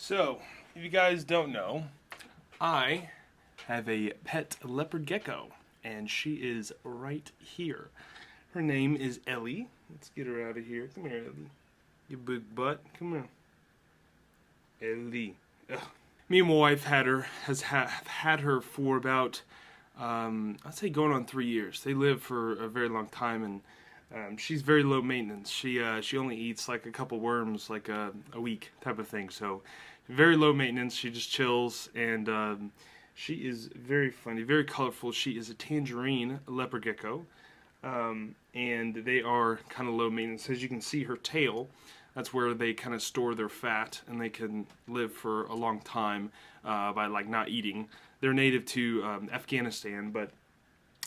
So, if you guys don't know, I have a pet leopard gecko, and she is right here. Her name is Ellie. Let's get her out of here. Come here, Ellie. You big butt. Come here. Ellie. Ugh. Me and my wife had her for about, I'd say going on 3 years. They live for a very long time, and she's very low maintenance. She only eats like a couple worms like a week type of thing. So very low maintenance. She just chills, and she is very funny, very colorful. She is a tangerine leopard gecko, and they are kind of low maintenance. As you can see, her tail, that's where they kind of store their fat, and they can live for a long time by like not eating. They're native to Afghanistan, but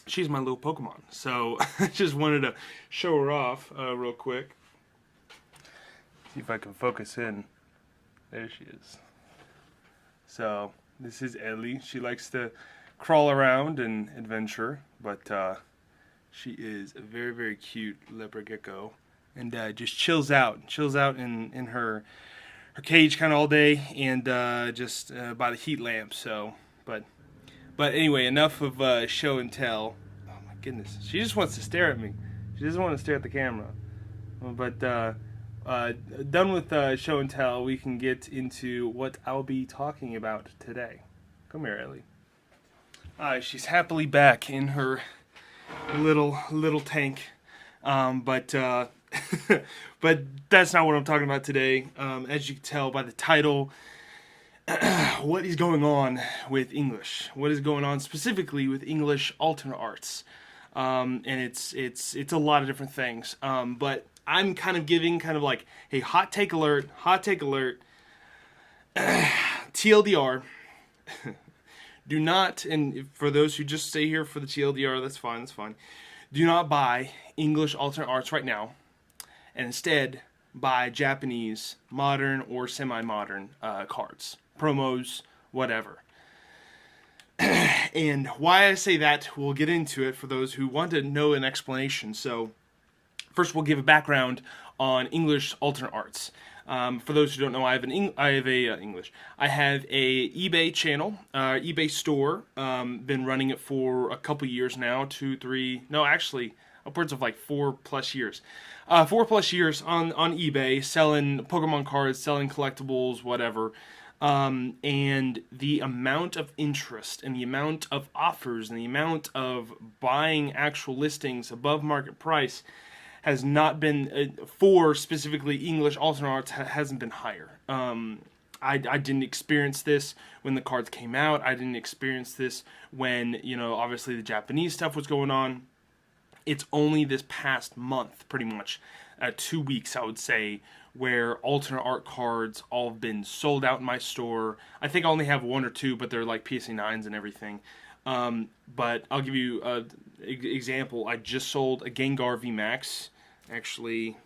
she's my little Pokemon. So I just wanted to show her off real quick. See if I can focus in. There she is. So this is Ellie. She likes to crawl around and adventure, but she is a very, very cute leopard gecko. And just chills out in her cage kind of all day, and just by the heat lamp. So, but anyway, enough of show and tell. Oh my goodness, she just wants to stare at me. She doesn't want to stare at the camera. But done with show and tell, we can get into what I'll be talking about today. Come here, Ellie. She's happily back in her little tank, but. But that's not what I'm talking about today. As you can tell by the title, what is going on with English? What is going on specifically with English alternate arts? And it's a lot of different things. But I'm kind of giving like, hey, hot take alert, TLDR. Do not, and for those who just stay here for the TLDR, that's fine. Do not buy English alternate arts right now. And instead buy Japanese modern or semi-modern cards, promos, whatever. And why I say that, we'll get into it for those who want to know an explanation. So first we'll give a background on English alternate arts. For those who don't know, I have a eBay channel, eBay store. Been running it for a couple years now, upwards of like 4+ years. 4+ years on eBay, selling Pokemon cards, selling collectibles, whatever. And the amount of interest and the amount of offers and the amount of buying actual listings above market price has not been, for specifically English alternate arts, hasn't been higher. I didn't experience this when the cards came out. I didn't experience this when, obviously the Japanese stuff was going on. It's only this past month, pretty much, 2 weeks, I would say, where alternate art cards all have been sold out in my store. I think I only have 1 or 2, but they're like PSA 9s and everything. But I'll give you an example. I just sold a Gengar VMAX. Actually,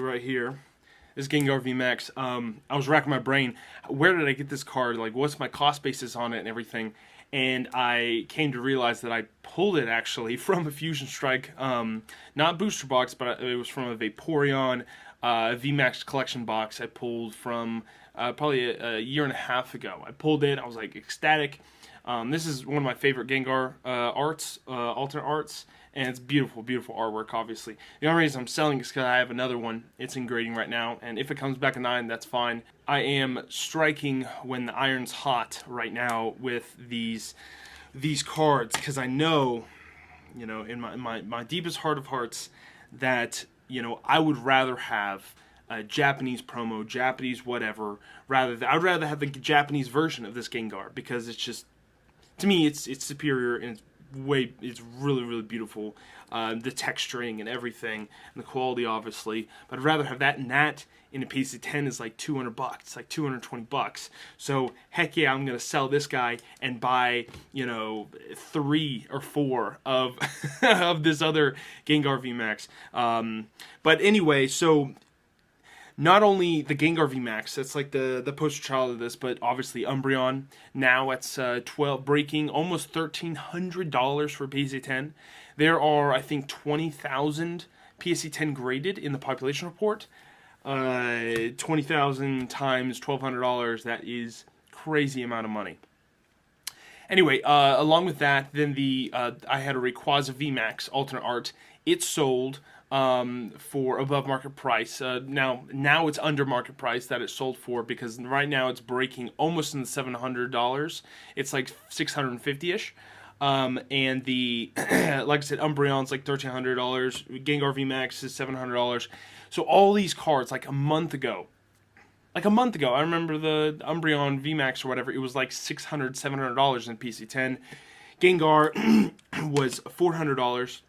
right here, this Gengar VMAX. I was racking my brain. Where did I get this card? Like, what's my cost basis on it and everything? And I came to realize that I pulled it actually from a Fusion Strike, not booster box, but it was from a Vaporeon VMAX collection box I pulled from probably a year and a half ago. I pulled it. I was like ecstatic. This is one of my favorite Gengar alternate arts. And it's beautiful, beautiful artwork, obviously. The only reason I'm selling is because I have another one. It's in grading right now, and if it comes back a 9, that's fine. I am striking when the iron's hot right now with these cards, because I know, in my deepest heart of hearts, that, I would rather have a Japanese promo, Japanese whatever, I'd rather have the Japanese version of this Gengar, because it's just, to me, it's superior, and it's really, really beautiful. The texturing and everything, and the quality, obviously. But I'd rather have that and that. In a PSA 10 is like $200. It's like $220. So heck yeah, I'm gonna sell this guy and buy 3 or 4 of of this other Gengar VMAX. But anyway, so not only the Gengar VMAX, that's like the poster child of this, but obviously Umbreon, now it's 12, breaking almost $1,300 for PSA 10. There are, I think, 20,000 PSA 10 graded in the population report. 20,000 times $1,200, that is crazy amount of money. Anyway, along with that, then I had a Rayquaza VMAX alternate art. It sold for above market price. Now it's under market price that it sold for, because right now it's breaking almost in the $700. It's like 650-ish. And the like I said, Umbreon's like $1,300. Gengar VMAX is $700. So all these cards, like a month ago, I remember the Umbreon VMAX or whatever, it was like $600, $700 in PC 10. Gengar was $400,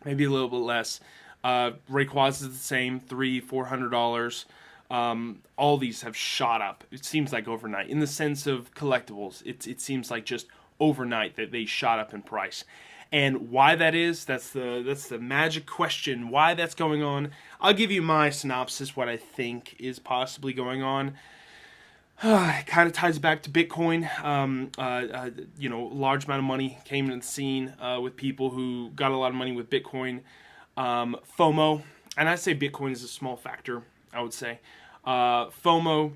maybe a little bit less. Rayquaza is the same, $300, $400. All these have shot up. It seems like overnight. In the sense of collectibles, it seems like just overnight that they shot up in price. And why that is, that's the magic question. Why that's going on? I'll give you my synopsis, what I think is possibly going on. It kind of ties back to Bitcoin. Large amount of money came into the scene with people who got a lot of money with Bitcoin. FOMO, and I say Bitcoin is a small factor, I would say. FOMO,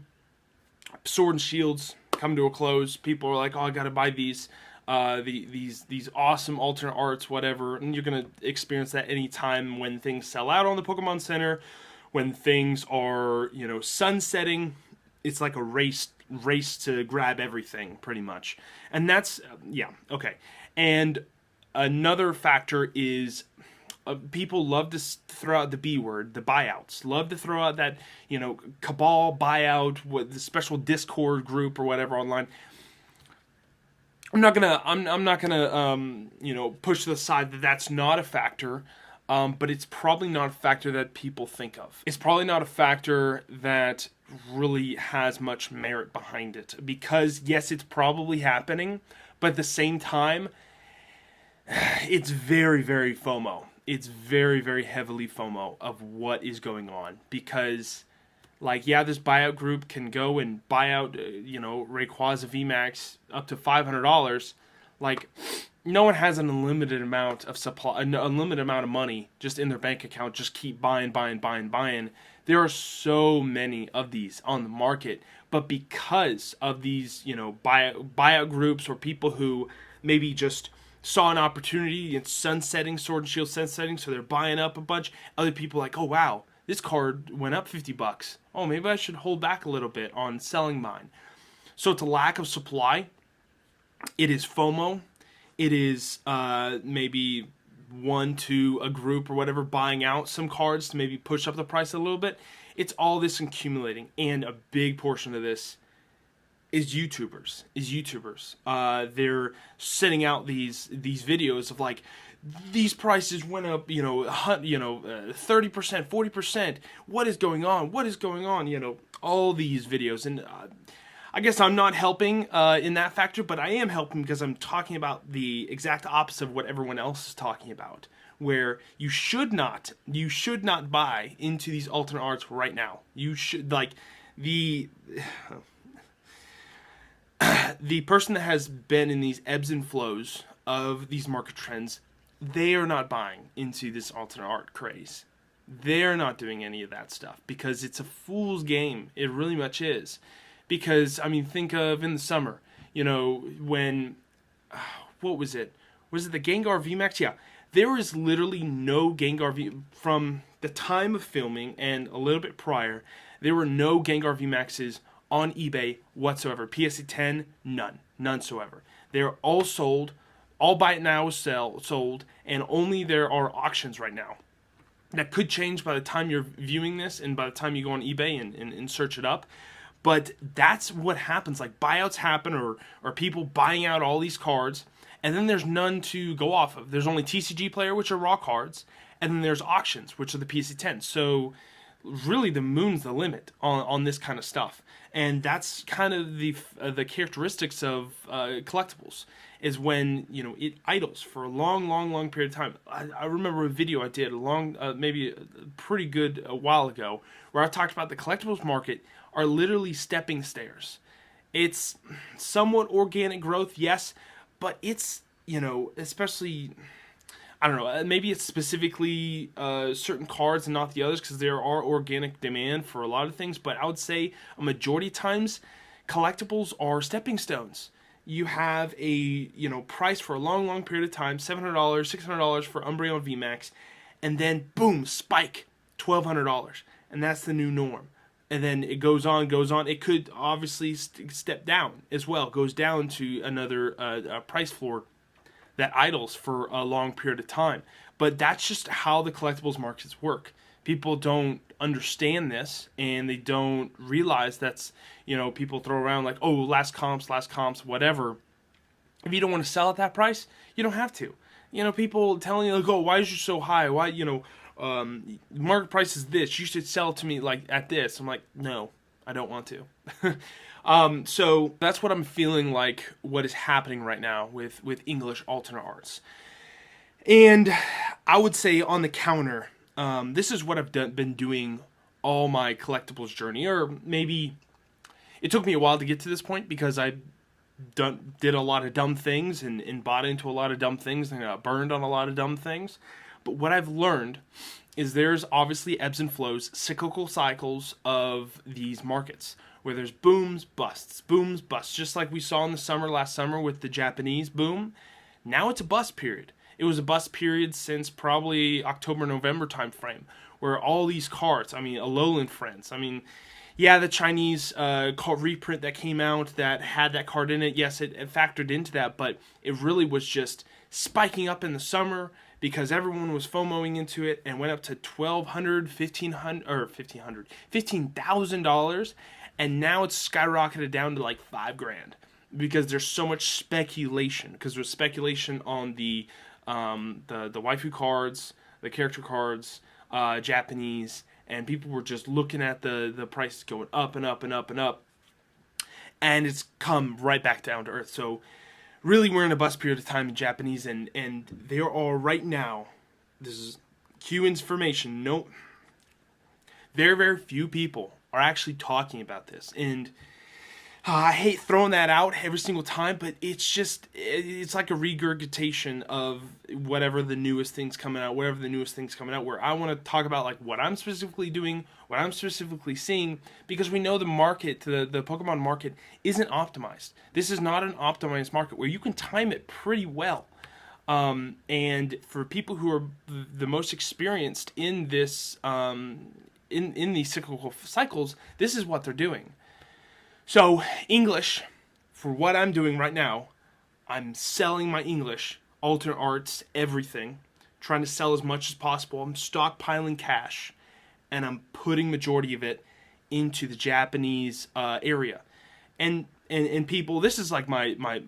Sword and Shields come to a close. People are like, oh, I gotta buy these awesome alternate arts, whatever, and you're gonna experience that anytime when things sell out on the Pokemon Center, when things are, sunsetting. It's like a race to grab everything, pretty much. And that's okay. And another factor is people love to throw out the B word, the buyouts. Love to throw out that, cabal buyout with the special Discord group or whatever online. I'm not gonna push to the side that that's not a factor, but it's probably not a factor that people think of. It's probably not a factor that really has much merit behind it, because yes, it's probably happening, but at the same time, it's very, very FOMO. It's very, very heavily FOMO of what is going on, because this buyout group can go and buy out, Rayquaza VMAX up to $500. No one has an unlimited amount of supply, an unlimited amount of money just in their bank account. Just keep buying. There are so many of these on the market, but because of these, buyout groups or people who maybe just saw an opportunity in sunsetting, Sword and Shield sunsetting, so they're buying up a bunch. Other people are like, oh wow, this card went up $50. Oh, maybe I should hold back a little bit on selling mine. So it's a lack of supply. It is FOMO. It is maybe one to a group or whatever buying out some cards to maybe push up the price a little bit. It's all this accumulating, and a big portion of this is YouTubers. They're sending out these videos of these prices went up, 30%, 40%. What is going on? All these videos. And I guess I'm not helping in that factor, but I am helping because I'm talking about the exact opposite of what everyone else is talking about, where you should not buy into these alternate arts right now. You should, the person that has been in these ebbs and flows of these market trends, they are not buying into this alternate art craze. They're not doing any of that stuff because it's a fool's game. It really much is. Because, think of in the summer, when, what was it? Was it the Gengar VMAX? Yeah. There was literally no Gengar from the time of filming and a little bit prior, there were no Gengar VMAXs on eBay whatsoever. PSA 10, none whatsoever. They're all sold. All Buy It Now is sold, and only there are auctions right now. That could change by the time you're viewing this and by the time you go on eBay and search it up. But that's what happens. Buyouts happen or people buying out all these cards, and then there's none to go off of. There's only TCG Player, which are raw cards, and then there's auctions, which are the PSA 10. So really the moon's the limit on this kind of stuff. And that's kind of the characteristics of collectibles. is when, you know, it idles for a long period of time. I remember a video I did maybe a pretty good a while ago, where I talked about the collectibles market are literally stepping stairs. It's somewhat organic growth, yes, but it's, you know, especially, I don't know, maybe it's specifically certain cards and not the others, because there are organic demand for a lot of things, but I would say a majority of times collectibles are stepping stones. You have a, you know, price for a long period of time, $700, $600 for Umbreon VMAX, and then boom, spike, $1,200, and that's the new norm. And then it goes on. It could obviously step down as well, goes down to another price floor that idles for a long period of time. But that's just how the collectibles markets work. People don't understand this, and they don't realize that's, you know, people throw around like, oh, last comps, whatever. If you don't want to sell at that price, you don't have to. You know, people telling you, like, oh, why is you so high? Why, you know, market price is this. You should sell it to me like at this. I'm like, no, I don't want to. So that's what I'm feeling like what is happening right now with English alternate arts. And I would say on the counter, this is what I've been doing all my collectibles journey, or maybe it took me a while to get to this point because I did a lot of dumb things and bought into a lot of dumb things and got burned on a lot of dumb things. But what I've learned is there's obviously ebbs and flows, cyclical cycles of these markets, where there's booms, busts, just like we saw in the last summer with the Japanese boom. Now it's a bust period. It was a bust period since probably October, November time frame, where all these cards, I mean, Alolan Friends, I mean, yeah, the Chinese card reprint that came out that had that card in it, yes, it factored into that, but it really was just spiking up in the summer because everyone was FOMOing into it and went up to $1,200, $15,000, and now it's skyrocketed down to like $5,000 because there's so much speculation. Because there's speculation on the waifu cards, the character cards, Japanese, and people were just looking at the prices going up and up and up and up, and it's come right back down to earth. So really, we're in a bust period of time in Japanese, and there are right now, this is Q information, no, very few people are actually talking about this, and I hate throwing that out every single time, but it's just, it's like a regurgitation of whatever the newest thing's coming out, where I want to talk about like what I'm specifically doing, what I'm specifically seeing, because we know the market, the Pokemon market, isn't optimized. This is not an optimized market where you can time it pretty well. And for people who are the most experienced in this, in these cyclical cycles, this is what they're doing. So, English, for what I'm doing right now, I'm selling my English, alternate arts, everything, trying to sell as much as possible. I'm stockpiling cash, and I'm putting majority of it into the Japanese area. And people, this is like my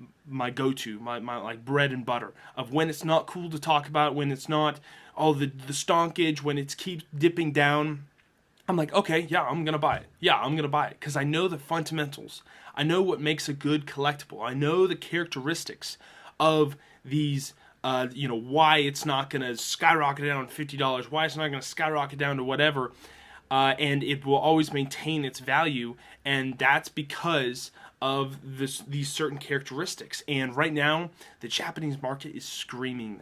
go-to, my like bread and butter of when it's not cool to talk about, when it's not all the stonkage, when it keeps dipping down. I'm like, okay, yeah, I'm going to buy it. Because I know the fundamentals. I know what makes a good collectible. I know the characteristics of these, why it's not going to skyrocket down to $50, why it's not going to skyrocket down to whatever, and it will always maintain its value, and that's because of these certain characteristics. And right now, the Japanese market is screaming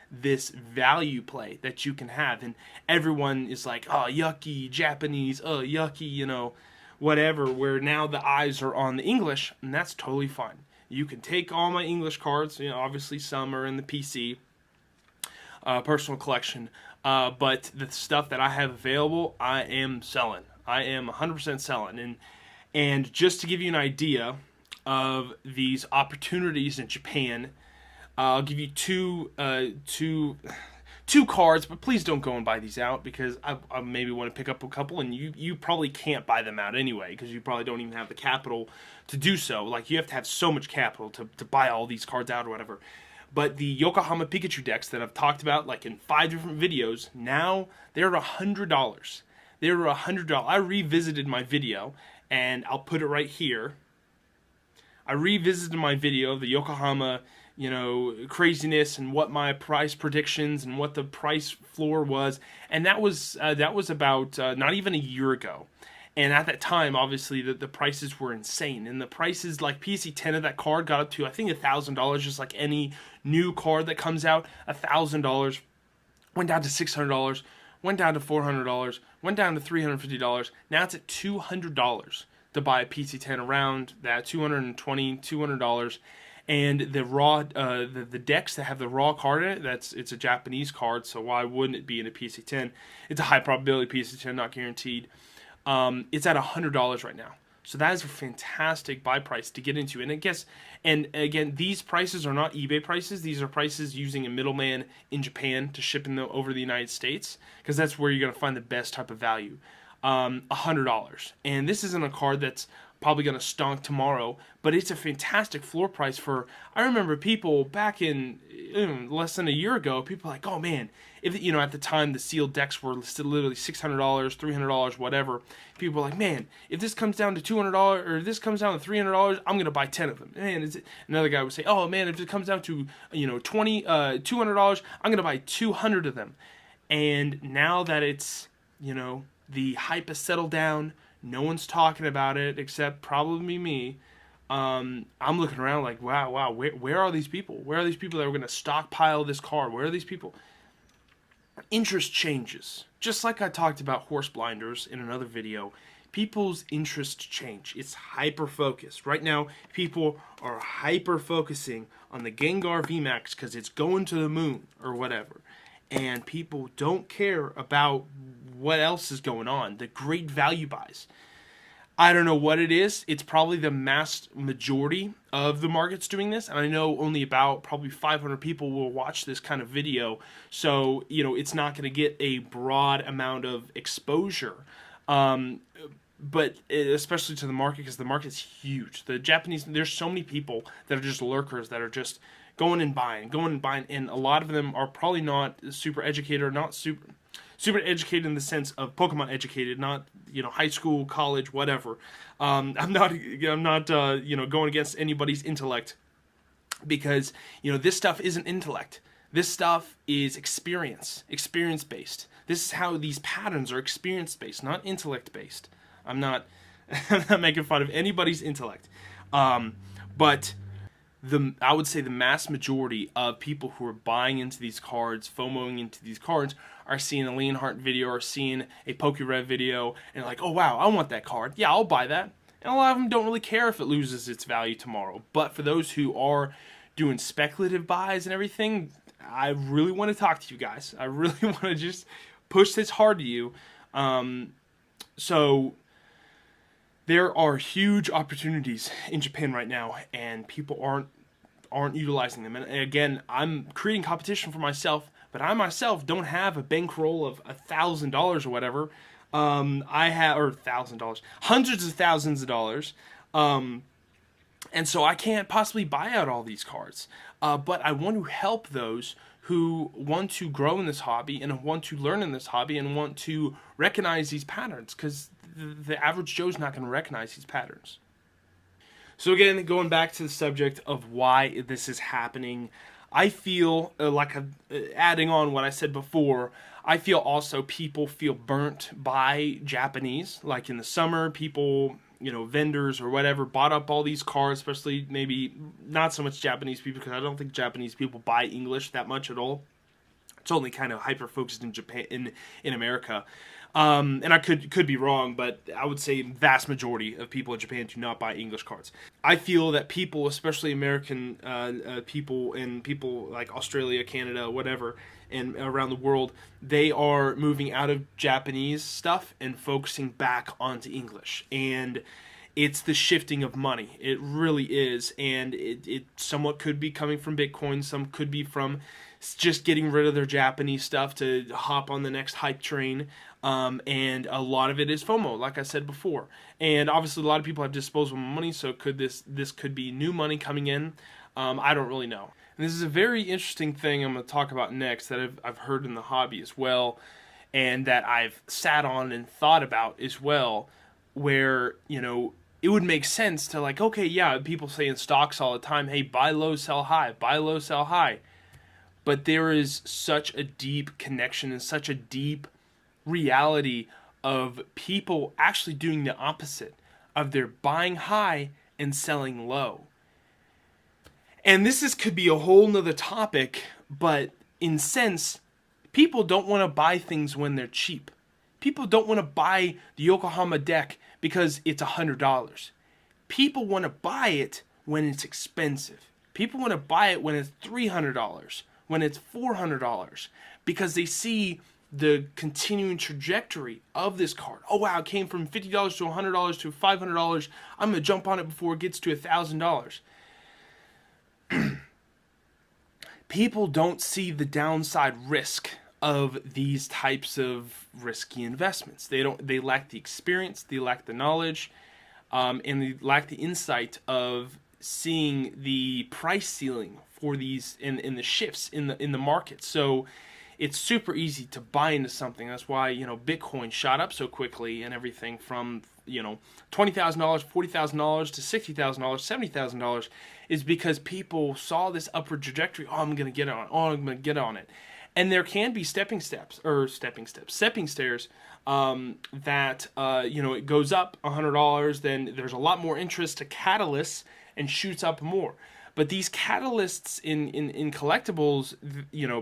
this value play that you can have, and everyone is like, oh, yucky Japanese, oh, yucky, whatever, where now the eyes are on the English, and that's totally fine. You can take all my English cards, obviously some are in the PC personal collection, but the stuff that I have available, I am selling. I am 100% selling, and just to give you an idea of these opportunities in Japan, I'll give you two cards, but please don't go and buy these out, because I maybe want to pick up a couple, and you probably can't buy them out anyway, because you probably don't even have the capital to do so. Like, you have to have so much capital to buy all these cards out or whatever. But the Yokohama Pikachu decks that I've talked about, like in 5 different videos, now they're $100. They're $100. I revisited my video, and I'll put it right here. I revisited my video of the Yokohama, craziness and what my price predictions and what the price floor was, and that was about not even a year ago. And at that time, obviously, the prices were insane. And the prices, like PSA 10 of that card got up to, I think, $1,000, just like any new card that comes out. $1,000, went down to $600, went down to $400, went down to $350. Now it's at $200 to buy a PSA 10, around that $220, $200. And the raw, the decks that have the raw card in it, it's a Japanese card, so why wouldn't it be in a PSA 10? It's a high probability PSA 10, not guaranteed. It's at $100 right now. So that is a fantastic buy price to get into. And again, these prices are not eBay prices. These are prices using a middleman in Japan to ship over the United States, because that's where you're going to find the best type of value. $100. And this isn't a card that's probably going to stonk tomorrow, but it's a fantastic floor price for, I remember people back in less than a year ago, people were like, oh man, if at the time the sealed decks were listed literally $600, $300, whatever. People were like, man, if this comes down to $200 or this comes down to $300, I'm going to buy 10 of them. Man, another guy would say, oh man, if it comes down to $200, I'm going to buy 200 of them. And now that it's, the hype has settled down, no one's talking about it except probably me. I'm looking around like, wow, where are these people? Where are these people that are going to stockpile this card? Where are these people? Interest changes. Just like I talked about horse blinders in another video, people's interests change. It's hyper-focused. Right now, people are hyper-focusing on the Gengar VMAX because it's going to the moon or whatever. And people don't care about what else is going on, the great value buys. I don't know what it is. It's probably the mass majority of the market's doing this, and I know only about probably 500 people will watch this kind of video, so it's not going to get a broad amount of exposure, but especially to the market, because the market's huge. The Japanese, there's so many people that are just lurkers that are just going and buying, and a lot of them are probably not super educated or not super educated in the sense of Pokemon educated, not high school, college, whatever. I'm not going against anybody's intellect, because this stuff isn't intellect. This stuff is experience based. This is how these patterns are experience based, not intellect based. I'm not making fun of anybody's intellect, but I would say the mass majority of people who are buying into these cards, FOMOing into these cards, are seeing a Leonhardt video or seeing a PokeRev video and like, oh wow, I want that card. Yeah, I'll buy that. And a lot of them don't really care if it loses its value tomorrow. But for those who are doing speculative buys and everything, I really want to talk to you guys. I really want to just push this hard to you. So there are huge opportunities in Japan right now, and people aren't utilizing them. And again, I'm creating competition for myself, but I myself don't have a bankroll of $1,000 or whatever. I have, or $1,000, hundreds of thousands of dollars. And so I can't possibly buy out all these cards. But I want to help those who want to grow in this hobby and want to learn in this hobby and want to recognize these patterns, because the average Joe's not going to recognize these patterns. So again, going back to the subject of why this is happening, I feel adding on what I said before, I feel also people feel burnt by Japanese. Like in the summer, people, vendors or whatever, bought up all these cards, especially maybe not so much Japanese people, because I don't think Japanese people buy English that much at all. It's only kind of hyper-focused in Japan, in America. And I could be wrong, but I would say vast majority of people in Japan do not buy English cards. I feel that people, especially American people and people like Australia, Canada, whatever, and around the world, they are moving out of Japanese stuff and focusing back onto English. And it's the shifting of money. It really is. And it somewhat could be coming from Bitcoin. Some could be from just getting rid of their Japanese stuff to hop on the next hype train. And a lot of it is FOMO, like I said before. And obviously a lot of people have disposable money, so this could be new money coming in. I don't really know. And this is a very interesting thing I'm going to talk about next that I've heard in the hobby as well, and that I've sat on and thought about as well, where, it would make sense to like, okay, yeah, people say in stocks all the time, hey, buy low, sell high, buy low, sell high. But there is such a deep connection and such a deep reality of people actually doing the opposite, of their buying high and selling low. And could be a whole nother topic, but in sense, people don't want to buy things when they're cheap. People don't want to buy the Yokohama deck because it's $100. People want to buy it when it's expensive. People want to buy it when it's $300, when it's $400, because they see the continuing trajectory of this card. Oh wow, it came from $50 to $100 to $500. I'm going to jump on it before it gets to $1,000. People don't see the downside risk of these types of risky investments. They lack the experience, they lack the knowledge, and they lack the insight of seeing the price ceiling for these in the shifts in the market. So it's super easy to buy into something. That's why, Bitcoin shot up so quickly and everything from, $20,000, $40,000 to $60,000, $70,000 is because people saw this upward trajectory. Oh, I'm going to get on. Oh, I'm going to get on it. And there can be stepping stairs, that, it goes up $100, then there's a lot more interest to catalysts and shoots up more. But these catalysts in collectibles,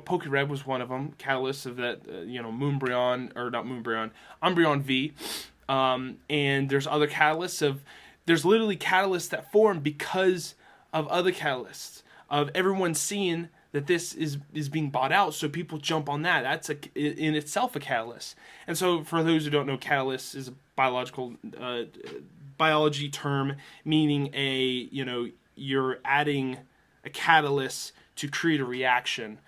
Poke Red was one of them. Catalysts of that, Umbreon V. And there's other catalysts there's literally catalysts that form because of other catalysts, of everyone seeing that this is being bought out, so people jump on that. That's in itself a catalyst. And so for those who don't know, catalyst is a biology term meaning you're adding a catalyst to create a reaction.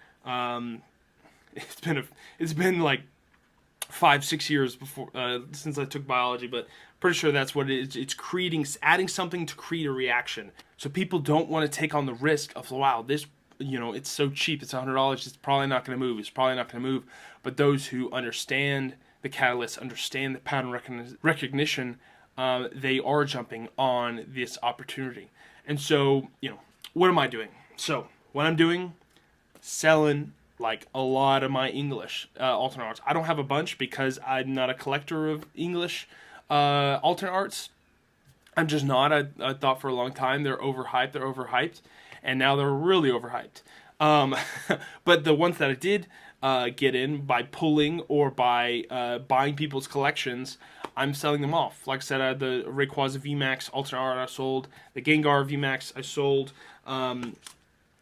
It's been like 5-6 years before since I took biology, but pretty sure that's what it is. It's adding something to create a reaction. So people don't want to take on the risk of, wow, this, it's so cheap, it's $100, it's probably not going to move. But those who understand the catalyst, understand the pattern recognition, they are jumping on this opportunity. And so, what am I doing? So, what I'm doing, selling like a lot of my English alternate arts. I don't have a bunch because I'm not a collector of English alternate arts. I'm just not. I thought for a long time they're overhyped, and now they're really overhyped. But the ones that I did get in by pulling or by buying people's collections, I'm selling them off. Like I said, I had the Rayquaza VMAX alternate art I sold, the Gengar VMAX I sold,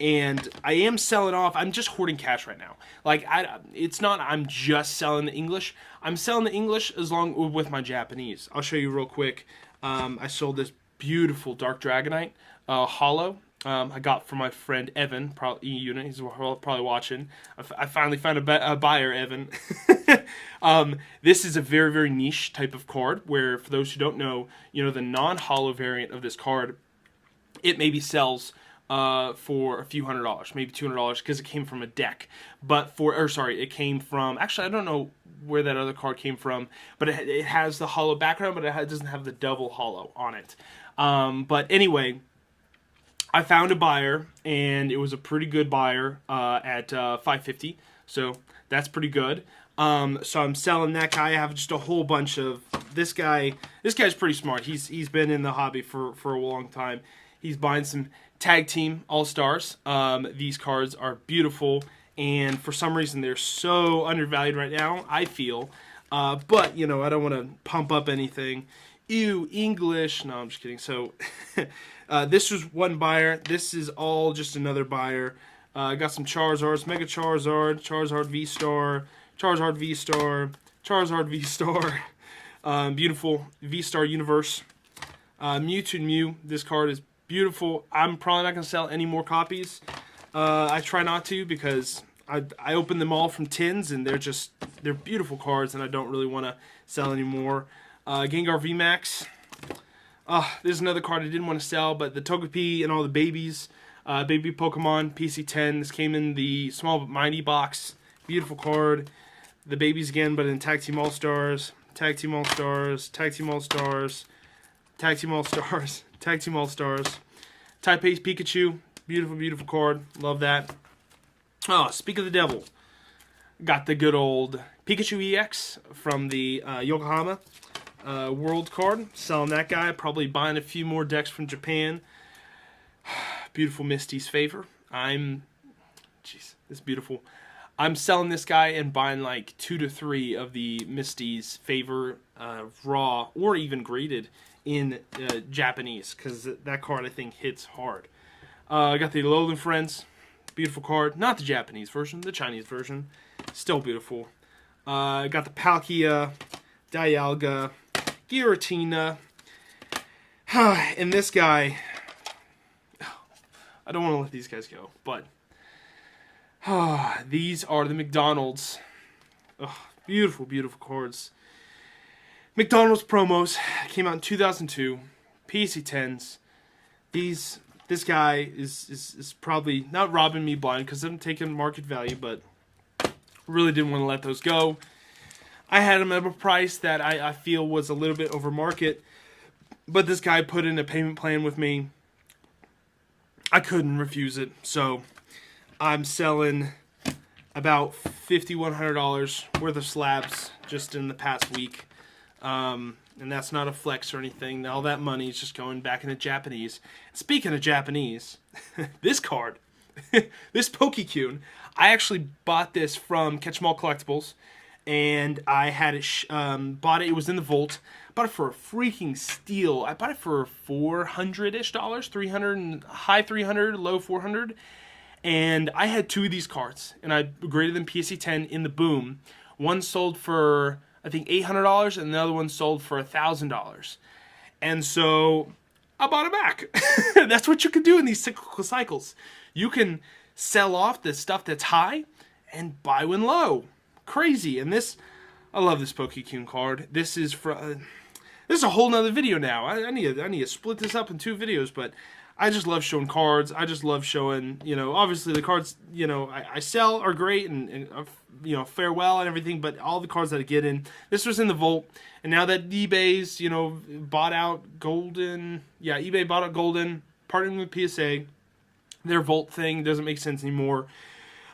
and I am selling off. I'm just hoarding cash right now. Like it's not I'm just selling the English. I'm selling the English with my Japanese. I'll show you real quick. I sold this beautiful Dark Dragonite holo. I got from my friend Evan, probably E-Unit. He's probably watching. I finally found a buyer, Evan. This is a very, very niche type of card where, for those who don't know, the non-holo variant of this card, it maybe sells for a few $100s, maybe $200, because it came from a deck. It came from, actually, I don't know where that other card came from, but it has the holo background, but it doesn't have the double holo on it. But anyway, I found a buyer, and it was a pretty good buyer at $550, so that's pretty good. So I'm selling that guy. I have just a whole bunch of this guy. This guy's pretty smart. He's been in the hobby for a long time. He's buying some Tag Team All-Stars. These cards are beautiful, and for some reason they're so undervalued right now, I feel. But, I don't want to pump up anything. Ew, English. No, I'm just kidding. So, this was one buyer. This is all just another buyer. I got some Charizards, Mega Charizard, Charizard V-Star, Charizard V-Star, Charizard V-Star. Beautiful V-Star Universe. Mewtwo and Mew. This card is beautiful. I'm probably not going to sell any more copies. I try not to because I open them all from tins, and they're beautiful cards, and I don't really want to sell anymore. Gengar VMAX. There's another card I didn't want to sell, but the Togepi and all the babies, baby Pokemon, PC-10. This came in the small but mighty box. Beautiful card. The babies again, but in Tag Team All-Stars, Tag Team All-Stars, Tag Team All-Stars. Tag Team All-Stars. Tag Team All-Stars. Type Ace Pikachu. Beautiful, beautiful card. Love that. Oh, speak of the devil. Got the good old Pikachu EX from the Yokohama World card. Selling that guy. Probably buying a few more decks from Japan. Beautiful Misty's Favor. Jeez, this is beautiful. I'm selling this guy and buying like 2 to 3 of the Misty's Favor raw or even graded in Japanese, because that card I think hits hard. I got the Alolan Friends. Beautiful card. Not the Japanese version, the Chinese version. Still beautiful. I got the Palkia, Dialga, Giratina. And this guy, I don't want to let these guys go, but these are the McDonald's. Beautiful, beautiful cards. McDonald's promos came out in 2002. PSA 10s. This guy is probably not robbing me blind because I'm taking market value, but really didn't want to let those go. I had them at a price that I feel was a little bit over market, but this guy put in a payment plan with me. I couldn't refuse it, so I'm selling about $5,100 worth of slabs just in the past week. And that's not a flex or anything. All that money is just going back into Japanese. Speaking of Japanese, this card, this Pokemon, I actually bought this from Catch 'em All Collectibles, and I had it, bought it. It was in the vault. Bought it for a freaking steal. I bought it for $400-ish, 300 and high 300, low 400. And I had 2 of these cards, and I graded them PSA 10 in the boom. One sold for, I think, $800, and the other one sold for $1,000. And so I bought it back. That's what you can do in these cyclical cycles. You can sell off the stuff that's high and buy when low. Crazy. And this, I love this Pokemon card. This is for this is a whole nother video now. I need to split this up in 2 videos, but I just love showing cards. I just love showing, obviously the cards, I sell are great and fare well and everything, but all the cards that I get in, this was in the vault, and now that eBay's, bought out Golden, eBay bought out Golden, partnering with PSA, their vault thing doesn't make sense anymore.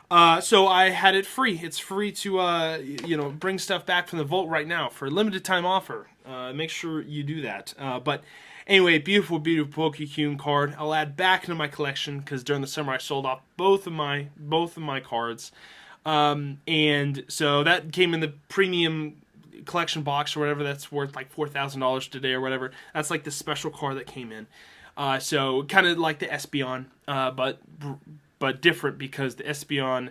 So I had it free. It's free to, bring stuff back from the vault right now for a limited time offer. Make sure you do that. But anyway, beautiful, beautiful Pokemon card. I'll add back into my collection because during the summer I sold off both of my cards. And so that came in the premium collection box or whatever. That's worth like $4,000 today or whatever. That's like the special card that came in. So kind of like the Espeon, but different because the Espeon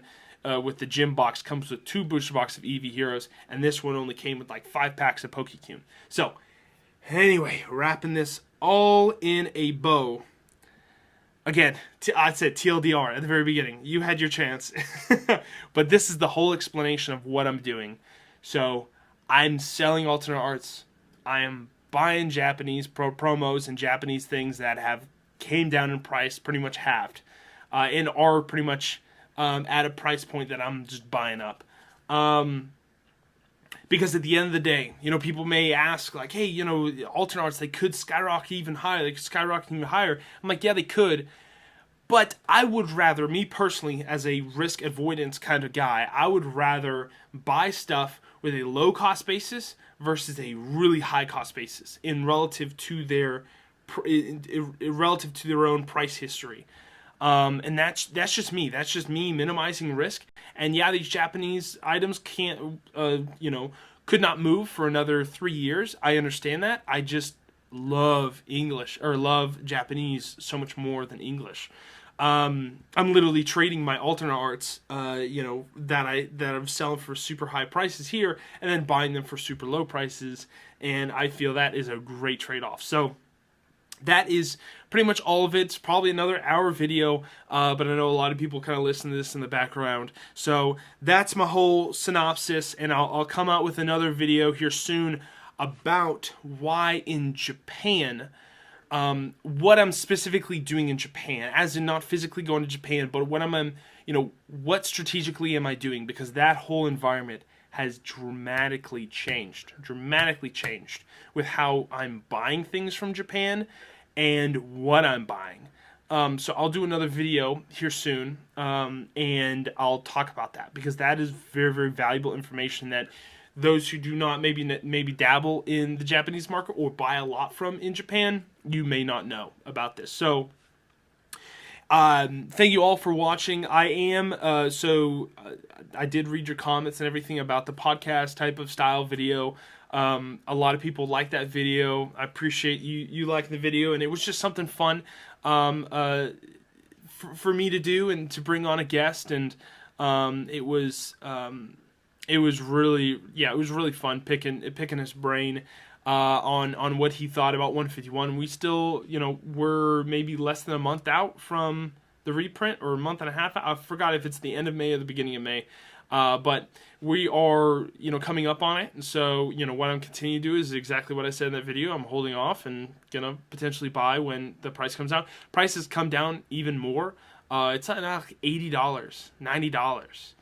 with the gym box comes with 2 booster boxes of EV Heroes, and this one only came with like 5 packs of Pokemon. So anyway, wrapping this all in a bow. Again, I said TLDR at the very beginning. You had your chance. But this is the whole explanation of what I'm doing. So I'm selling alternate arts. I am buying Japanese promos and Japanese things that have came down in price, pretty much halved. And are pretty much at a price point that I'm just buying up. Because at the end of the day, people may ask, like, hey, alternate arts, they could skyrocket even higher. They could skyrocket even higher. I'm like, yeah, they could. But I would rather, me personally, as a risk avoidance kind of guy, I would rather buy stuff with a low cost basis versus a really high cost basis in relative to their own price history. And that's just me. That's just me minimizing risk. And yeah, these Japanese items can't, could not move for another 3 years. I understand that. I just love love Japanese so much more than English. I'm literally trading my alternate arts, that I'm selling for super high prices here, and then buying them for super low prices. And I feel that is a great trade-off. So that is pretty much all of it. It's probably another hour video, but I know a lot of people kind of listen to this in the background. So that's my whole synopsis, and I'll come out with another video here soon about why in Japan, what I'm specifically doing in Japan, as in not physically going to Japan, but what what strategically am I doing, because that whole environment has dramatically changed with how I'm buying things from Japan and what I'm buying. So I'll do another video here soon, and I'll talk about that, because that is very, very valuable information that those who do not maybe dabble in the Japanese market or buy a lot from in Japan, you may not know about this. So thank you all for watching. I did read your comments and everything about the podcast type of style video. A lot of people like that video. I appreciate you liking the video, and it was just something fun for me to do and to bring on a guest, and it was really fun picking his brain on what he thought about 151. We still, we're maybe less than a month out from the reprint, or a month and a half. I forgot if it's the end of May or the beginning of May. But we are, coming up on it. And so, what I'm continuing to do is exactly what I said in that video. I'm holding off and going to potentially buy when the price comes out. Prices come down even more. It's like $80, $90.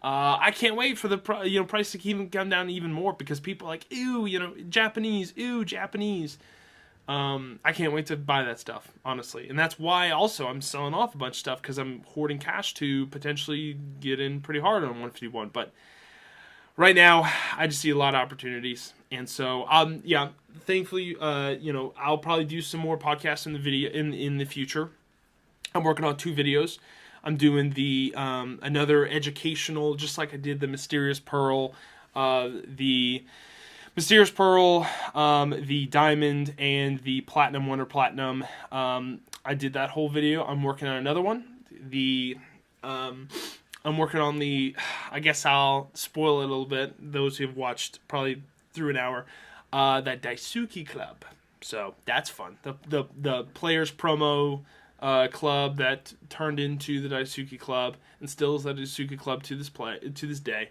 I can't wait for the price to even come down even more, because people are like, ew, Japanese, ew, Japanese. I can't wait to buy that stuff, honestly. And that's why also I'm selling off a bunch of stuff, because I'm hoarding cash to potentially get in pretty hard on 151. But right now, I just see a lot of opportunities. And so, thankfully, I'll probably do some more podcasts in the video in the future. I'm working on 2 videos. I'm doing the another educational, just like I did the Mysterious Pearl, the Diamond, and the Platinum Wonder Platinum. I did that whole video. I'm working on another one. I'm working on I guess I'll spoil it a little bit, those who have watched probably through an hour, that Daisuke Club. So that's fun. The players promo club that turned into the Daisuke Club, and still is the Daisuke Club to this day.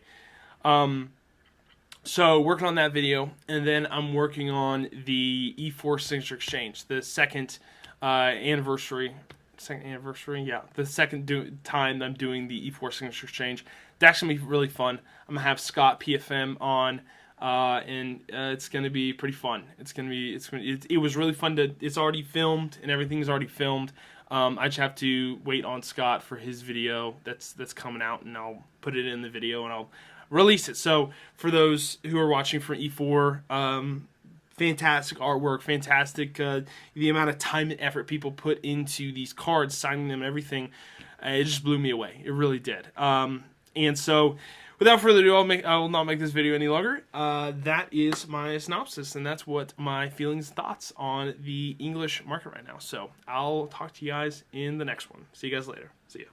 So working on that video, and then I'm working on the E4 Signature Exchange, the second anniversary. Yeah, the second time I'm doing the E4 Signature Exchange. That's gonna be really fun. I'm gonna have Scott PFM on, and it's gonna be pretty fun. It was really fun it's already filmed, and everything's already filmed. I just have to wait on Scott for his video that's coming out, and I'll put it in the video and I'll release it. So for those who are watching from E4, fantastic artwork, fantastic the amount of time and effort people put into these cards, signing them and everything. It just blew me away. It really did. And so without further ado, I will not make this video any longer. That is my synopsis, and that's what my feelings and thoughts on the English market right now. So I'll talk to you guys in the next one. See you guys later. See ya.